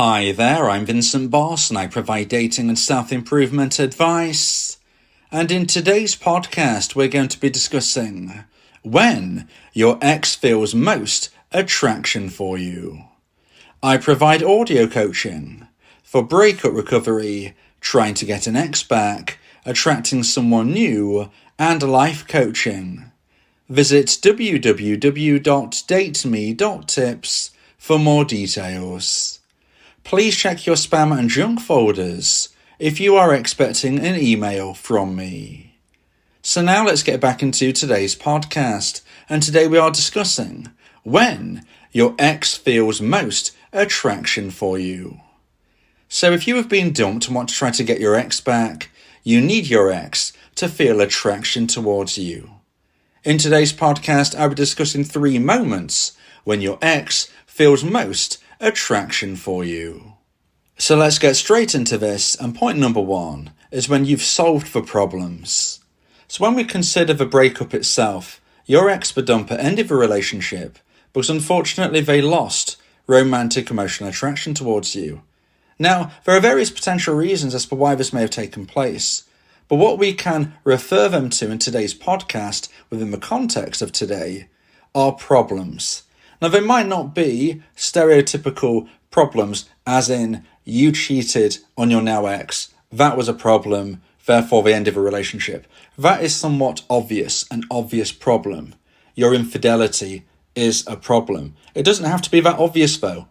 Hi there, I'm Vincent Boss and I provide dating and self-improvement advice. And in today's podcast, we're going to be discussing when your ex feels most attraction for you. I provide audio coaching for breakup recovery, trying to get an ex back, attracting someone new, and life coaching. Visit www.dateme.tips for more details. Please check your spam and junk folders if you are expecting an email from me. So now let's get back into today's podcast, and today we are discussing when your ex feels most attraction for you. So if you have been dumped and want to try to get your ex back, you need your ex to feel attraction towards you. In today's podcast, I'll be discussing 3 moments when your ex feels most attraction for you. So let's get straight into this, and point number 1 is when you've solved for problems. So when we consider the breakup itself, your ex, the dumper, ended the relationship because unfortunately they lost romantic emotional attraction towards you. Now, there are various potential reasons as to why this may have taken place, but what we can refer them to in today's podcast within the context of today are problems. Now, they might not be stereotypical problems, as in, you cheated on your now ex, that was a problem, therefore they ended the relationship. That is somewhat obvious, an obvious problem. Your infidelity is a problem. It doesn't have to be that obvious, though.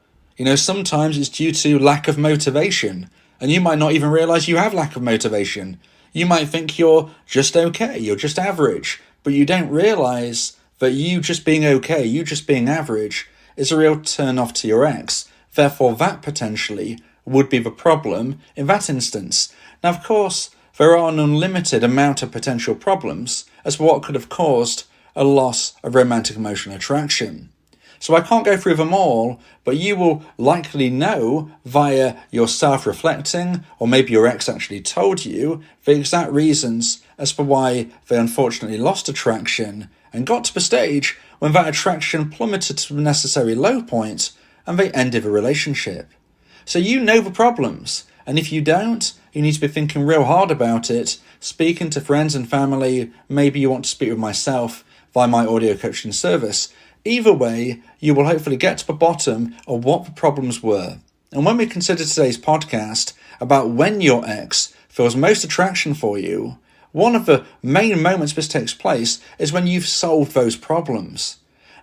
Sometimes it's due to lack of motivation, and you might not even realize you have lack of motivation. You might think you're just okay, you're just average, but you don't realize that you just being okay, you just being average, is a real turn off to your ex. Therefore, that potentially would be the problem in that instance. Now, of course, there are an unlimited amount of potential problems as to what could have caused a loss of romantic emotional attraction. So I can't go through them all, but you will likely know via your self-reflecting, or maybe your ex actually told you, the exact reasons as to why they unfortunately lost attraction and got to the stage when that attraction plummeted to the necessary low point and they ended the relationship. So you know the problems, and if you don't, you need to be thinking real hard about it, speaking to friends and family, maybe you want to speak with myself via my audio coaching service. Either way, you will hopefully get to the bottom of what the problems were. And when we consider today's podcast about when your ex feels most attraction for you, one of the main moments this takes place is when you've solved those problems.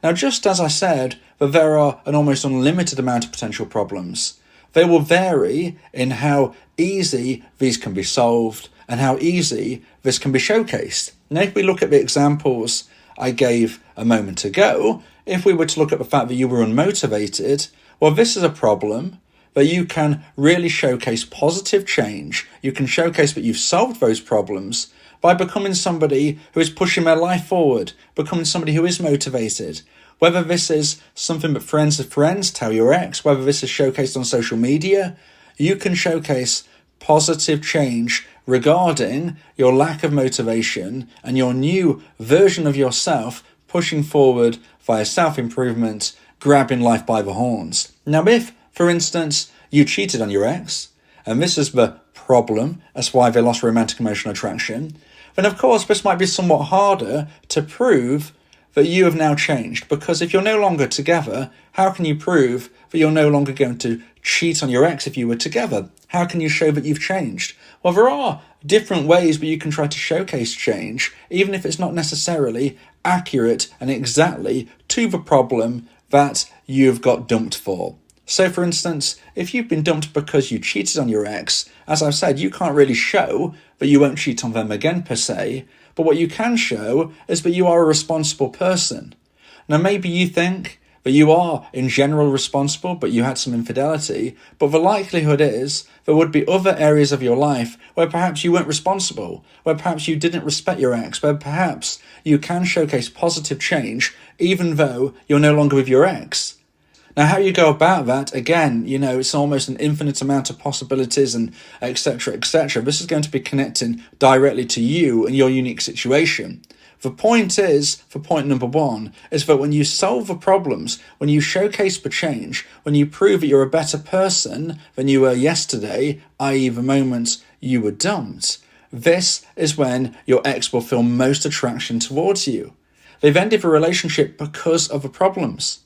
Now, just as I said that there are an almost unlimited amount of potential problems, they will vary in how easy these can be solved and how easy this can be showcased. Now, if we look at the examples I gave a moment ago, if we were to look at the fact that you were unmotivated, well, this is a problem that you can really showcase positive change. You can showcase that you've solved those problems by becoming somebody who is pushing their life forward, becoming somebody who is motivated. Whether this is something that friends of friends tell your ex, whether this is showcased on social media, you can showcase positive change regarding your lack of motivation and your new version of yourself pushing forward via self-improvement, grabbing life by the horns. Now, if, for instance, you cheated on your ex, and this is the problem as why they lost romantic emotional attraction, then of course this might be somewhat harder to prove that you have now changed, because if you're no longer together, how can you prove that you're no longer going to cheat on your ex if you were together? How can you show that you've changed? Well, there are different ways that you can try to showcase change, even if it's not necessarily accurate and exactly to the problem that you've got dumped for. So, for instance, if you've been dumped because you cheated on your ex, as I've said, you can't really show that you won't cheat on them again per se, but what you can show is that you are a responsible person. Now, maybe you think that you are in general responsible, but you had some infidelity, but the likelihood is there would be other areas of your life where perhaps you weren't responsible, where perhaps you didn't respect your ex, where perhaps you can showcase positive change even though you're no longer with your ex. Now, how you go about that, again, it's almost an infinite amount of possibilities and etc., etc. This is going to be connecting directly to you and your unique situation. The point is, for point number one, is that when you solve the problems, when you showcase the change, when you prove that you're a better person than you were yesterday, i.e. the moment you were dumped, this is when your ex will feel most attraction towards you. They've ended the relationship because of the problems.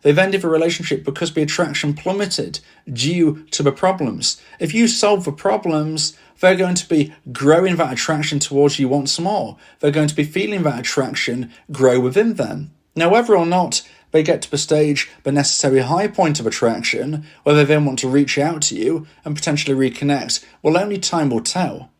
They've ended the relationship because the attraction plummeted due to the problems. If you solve the problems, they're going to be growing that attraction towards you once more. They're going to be feeling that attraction grow within them. Now, whether or not they get to the stage, the necessary high point of attraction, where they then want to reach out to you and potentially reconnect, well, only time will tell.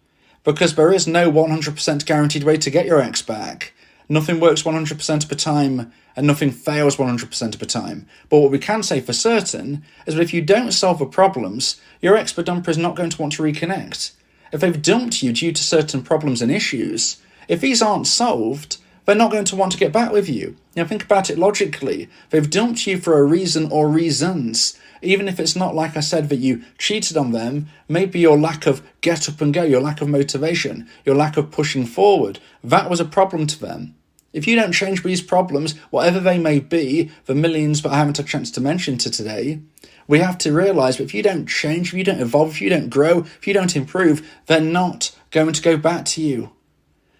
Because there is no 100% guaranteed way to get your ex back. Nothing works 100% of the time, and nothing fails 100% of the time. But what we can say for certain is that if you don't solve the problems, your ex-dumper is not going to want to reconnect. If they've dumped you due to certain problems and issues, if these aren't solved, they're not going to want to get back with you. Now think about it logically. They've dumped you for a reason or reasons. Even if it's not, like I said, that you cheated on them, maybe your lack of get up and go, your lack of motivation, your lack of pushing forward, that was a problem to them. If you don't change these problems, whatever they may be, the millions that I haven't had a chance to mention today, we have to realise that if you don't change, if you don't evolve, if you don't grow, if you don't improve, they're not going to go back to you.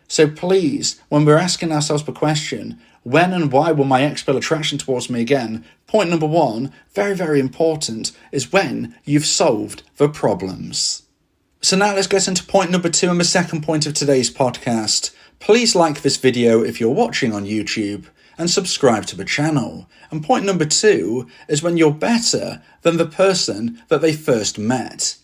So please, when we're asking ourselves the question, when and why will my ex feel attraction towards me again? Point number one, very, very important, is when you've solved the problems. So now let's get into point number two and the second point of today's podcast. Please like this video if you're watching on YouTube and subscribe to the channel. And point number two is when you're better than the person that they first met.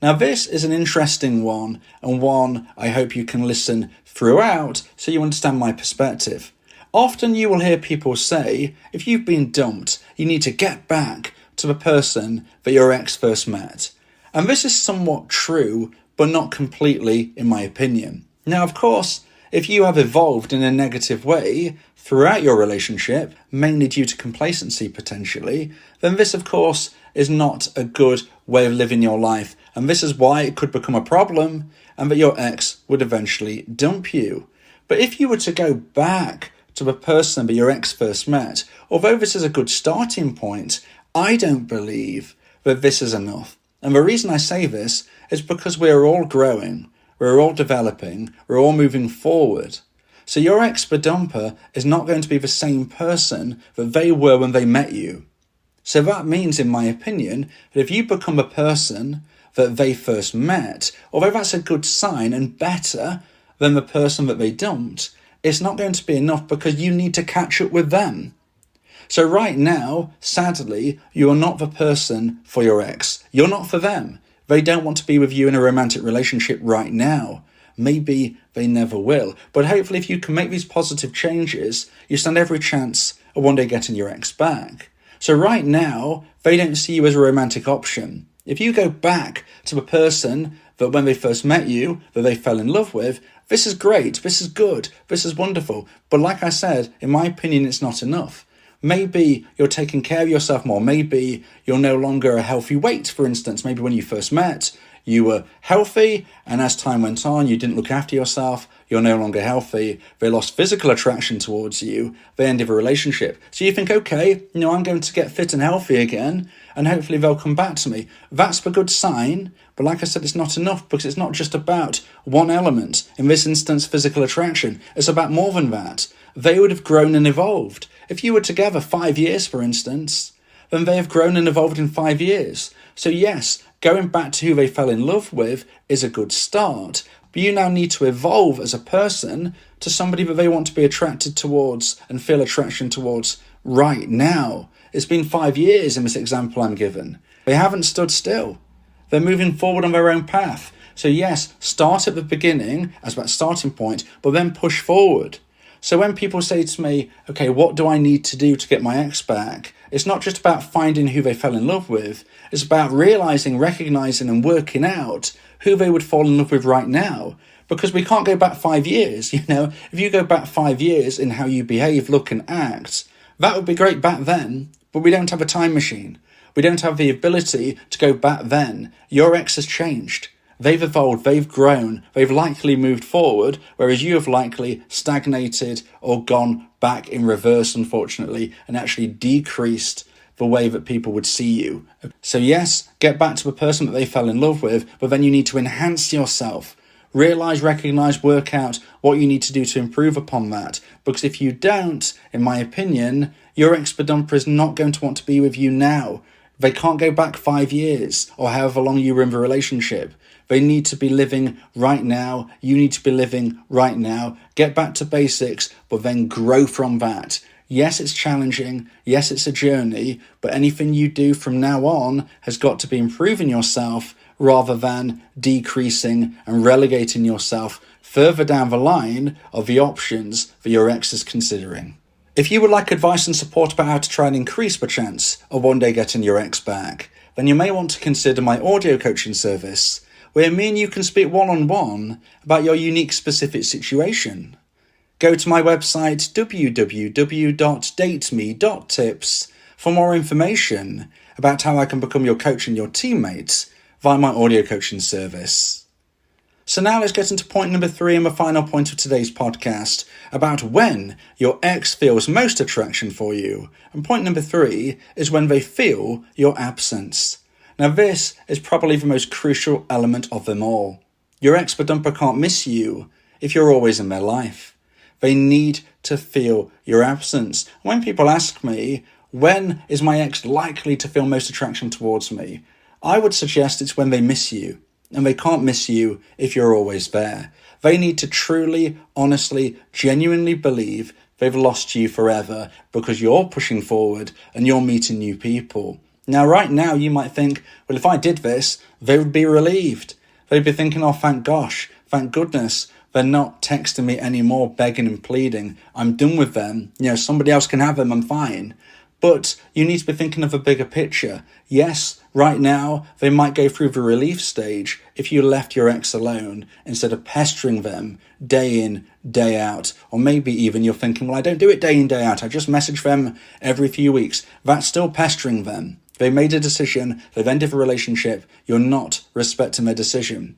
Now this is an interesting one, and one I hope you can listen throughout so you understand my perspective. Often you will hear people say, if you've been dumped, you need to get back to the person that your ex first met. And this is somewhat true, but not completely, in my opinion. Now, of course, if you have evolved in a negative way throughout your relationship, mainly due to complacency potentially, then this, of course, is not a good way of living your life. And this is why it could become a problem and that your ex would eventually dump you. But if you were to go back to the person that your ex first met, although this is a good starting point, I don't believe that this is enough. And the reason I say this is because we're all growing, we're all developing, we're all moving forward. So your ex-dumper is not going to be the same person that they were when they met you. So that means, in my opinion, that if you become a person that they first met, although that's a good sign and better than the person that they dumped, it's not going to be enough because you need to catch up with them. So right now, sadly, you are not the person for your ex. You're not for them. They don't want to be with you in a romantic relationship right now. Maybe they never will. But hopefully if you can make these positive changes, you stand every chance of one day getting your ex back. So right now, they don't see you as a romantic option. If you go back to the person that when they first met you, that they fell in love with, this is great, this is good, this is wonderful. But like I said, in my opinion, it's not enough. Maybe you're taking care of yourself more. Maybe you're no longer a healthy weight, for instance. Maybe when you first met, you were healthy, and as time went on, you didn't look after yourself. You're no longer healthy. They lost physical attraction towards you. They ended a relationship. So you think, okay, I'm going to get fit and healthy again, and hopefully they'll come back to me. That's a good sign, but like I said, it's not enough because it's not just about one element. In this instance, physical attraction. It's about more than that. They would have grown and evolved. If you were together 5 years, for instance, then they have grown and evolved in 5 years. So yes, going back to who they fell in love with is a good start, but you now need to evolve as a person to somebody that they want to be attracted towards and feel attraction towards right now. It's been 5 years in this example I'm given. They haven't stood still. They're moving forward on their own path. So yes, start at the beginning as that starting point, but then push forward. So when people say to me, okay, what do I need to do to get my ex back? It's not just about finding who they fell in love with. It's about realising, recognising and working out who they would fall in love with right now. Because we can't go back 5 years, If you go back 5 years in how you behave, look and act, that would be great back then, but we don't have a time machine. We don't have the ability to go back then. Your ex has changed. they've evolved, they've grown, they've likely moved forward, whereas you have likely stagnated or gone back in reverse, unfortunately, and actually decreased the way that people would see you. So yes, get back to the person that they fell in love with, but then you need to enhance yourself. Realise, recognise, work out what you need to do to improve upon that. Because if you don't, in my opinion, your ex-bedumper is not going to want to be with you now. They can't go back 5 years or however long you were in the relationship. They need to be living right now. You need to be living right now. Get back to basics, but then grow from that. Yes, it's challenging. Yes, it's a journey. But anything you do from now on has got to be improving yourself rather than decreasing and relegating yourself further down the line of the options that your ex is considering. If you would like advice and support about how to try and increase the chance of one day getting your ex back, then you may want to consider my audio coaching service, where me and you can speak one-on-one about your unique specific situation. Go to my website www.dateme.tips for more information about how I can become your coach and your teammate via my audio coaching service. So now let's get into point number 3 and the final point of today's podcast about when your ex feels most attraction for you. And point number 3 is when they feel your absence. Now this is probably the most crucial element of them all. Your ex-bedumper can't miss you if you're always in their life. They need to feel your absence. When people ask me, when is my ex likely to feel most attraction towards me? I would suggest it's when they miss you, and they can't miss you if you're always there. They need to truly, honestly, genuinely believe they've lost you forever because you're pushing forward and you're meeting new people. Now, right now, you might think, well, if I did this, they would be relieved. They'd be thinking, oh, thank gosh, thank goodness, they're not texting me anymore, begging and pleading. I'm done with them. Somebody else can have them, I'm fine. But you need to be thinking of a bigger picture. Yes, right now, they might go through the relief stage if you left your ex alone instead of pestering them day in, day out. Or maybe even you're thinking, well, I don't do it day in, day out. I just message them every few weeks. That's still pestering them. They made a decision. They've ended the relationship. You're not respecting their decision.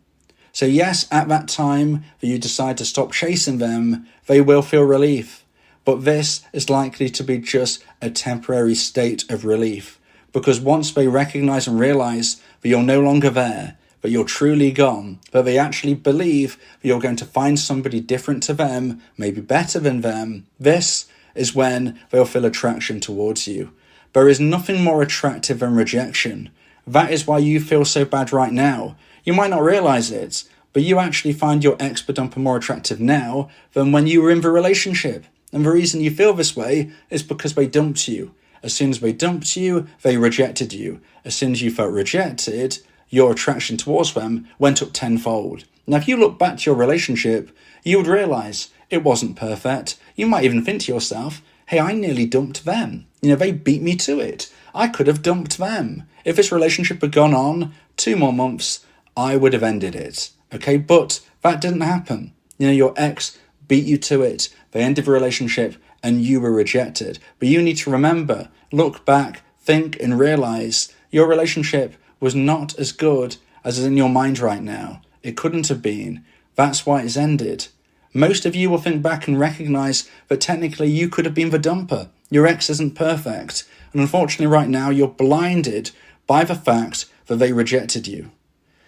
So yes, at that time that you decide to stop chasing them, they will feel relief. But this is likely to be just a temporary state of relief, because once they recognise and realise that you're no longer there, that you're truly gone, that they actually believe that you're going to find somebody different to them, maybe better than them, this is when they'll feel attraction towards you. There is nothing more attractive than rejection. That is why you feel so bad right now. You might not realise it, but you actually find your ex-bedumper more attractive now than when you were in the relationship. And the reason you feel this way is because they dumped you. As soon as they dumped you, they rejected you. As soon as you felt rejected, your attraction towards them went up tenfold. Now, if you look back to your relationship, you would realise it wasn't perfect. You might even think to yourself, hey, I nearly dumped them. They beat me to it. I could have dumped them. If this relationship had gone on 2 more months, I would have ended it. Okay, but that didn't happen. Your ex beat you to it. They ended the relationship and you were rejected. But you need to remember, look back, think and realise your relationship was not as good as is in your mind right now. It couldn't have been. That's why it's ended. Most of you will think back and recognise that technically you could have been the dumper. Your ex isn't perfect. And unfortunately right now you're blinded by the fact that they rejected you.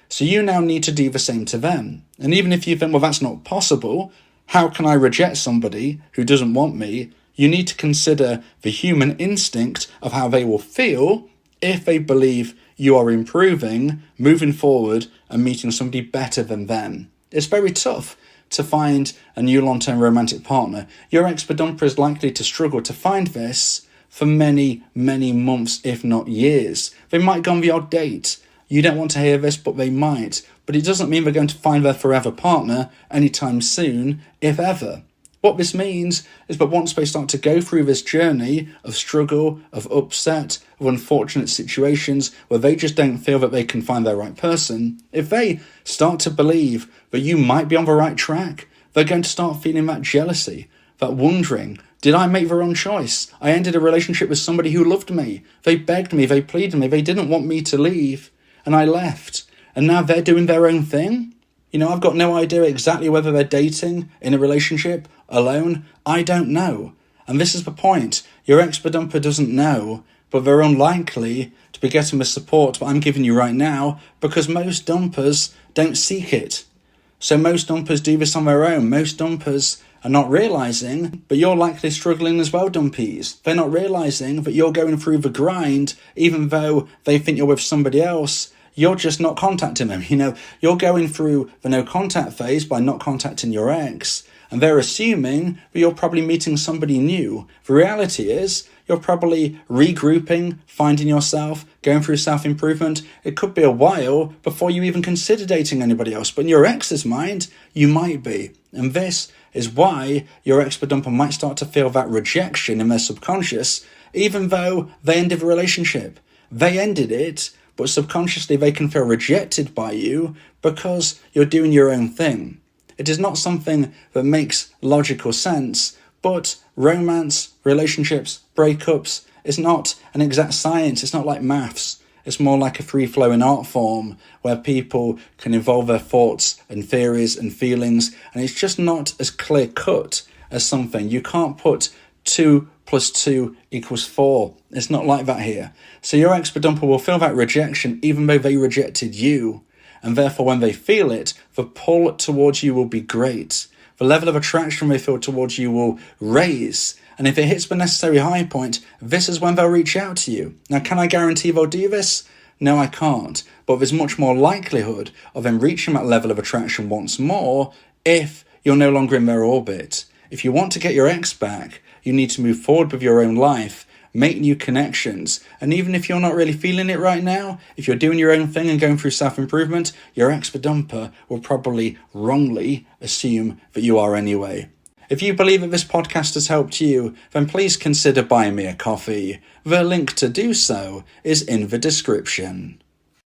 So you now need to do the same to them. And even if you think, well, that's not possible, how can I reject somebody who doesn't want me? You need to consider the human instinct of how they will feel if they believe you are improving, moving forward, and meeting somebody better than them. It's very tough to find a new long-term romantic partner. Your ex-bedumper is likely to struggle to find this for many, many months, if not years. They might go on the odd date. You don't want to hear this, but they might. But it doesn't mean they're going to find their forever partner anytime soon, if ever. What this means is that once they start to go through this journey of struggle, of upset, of unfortunate situations where they just don't feel that they can find their right person, if they start to believe that you might be on the right track, they're going to start feeling that jealousy, that wondering, did I make the wrong choice? I ended a relationship with somebody who loved me. They begged me, they pleaded me, they didn't want me to leave, and I left. and now they're doing their own thing. I've got no idea exactly whether they're dating, in a relationship, alone. I don't know. And this is the point. Your ex-dumper doesn't know, but they're unlikely to be getting the support that I'm giving you right now because most dumpers don't seek it. So most dumpers do this on their own. Most dumpers are not realising, but you're likely struggling as well, dumpees. They're not realising that you're going through the grind, even though they think you're with somebody else. You're just not contacting them. You're going through the no contact phase by not contacting your ex, and they're assuming that you're probably meeting somebody new. The reality is, you're probably regrouping, finding yourself, going through self-improvement. It could be a while before you even consider dating anybody else, but in your ex's mind, you might be. And this is why your ex-dumper might start to feel that rejection in their subconscious, even though they ended the relationship. They ended it, but subconsciously they can feel rejected by you because you're doing your own thing. It is not something that makes logical sense, but romance, relationships, breakups is not an exact science. It's not like maths. It's more like a free-flowing art form where people can evolve their thoughts and theories and feelings, and it's just not as clear-cut as something. You can't put 2 + 2 = 4. It's not like that here. So your ex-dumper will feel that rejection even though they rejected you. And therefore, when they feel it, the pull towards you will be great. The level of attraction they feel towards you will raise. And if it hits the necessary high point, this is when they'll reach out to you. Now, can I guarantee they'll do this? No, I can't. But there's much more likelihood of them reaching that level of attraction once more if you're no longer in their orbit. If you want to get your ex back, you need to move forward with your own life, make new connections, and even if you're not really feeling it right now, if you're doing your own thing and going through self-improvement, your ex-dumper will probably wrongly assume that you are anyway. If you believe that this podcast has helped you, then please consider buying me a coffee. The link to do so is in the description.